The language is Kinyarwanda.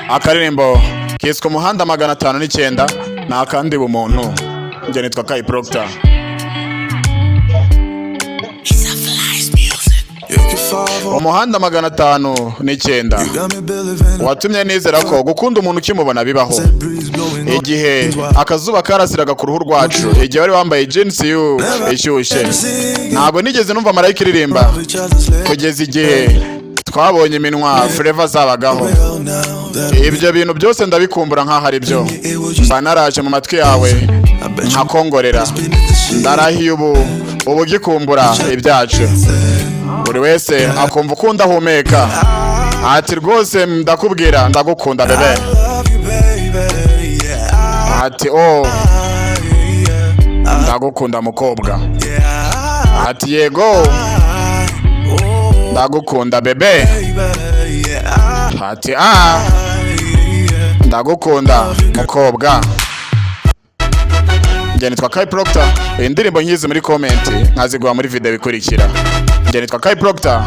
akaririmbo kiswe umuhanda 509 nta kandi bumuntu. Njye nitwa Kai Proctor. Umuhanda 509 watumye nizera ko gukunda umuntu ukimubona bibaho. Igihe akazuba karasiraga ku ruhu rwacu, igihe wari wambaye jeans ishyushye, ntabwo nigeze numva marayika iririmba kugeza igihe twabonye iminwa Flavor zabagaho. Ibyo bintu byose ndabikumbura nkaho ari byo. Banaraje mu matwi yawe nkakongorera. Ndarahiye ubu gikumbura ibyacu. Buri wese akumva ukunda humeka. Ati rwose ndakubwira ndagukunda bebe. Ati oh ndagukunda mukobwa. Ati yego ndagukunda bebe. Ati ndagukunda mukobwa. Njye nitwa Kai Proctor. Indirimbo nkizi muri comment nkazigwa muri video ikurikira. Njye nitwa Kai Proctor.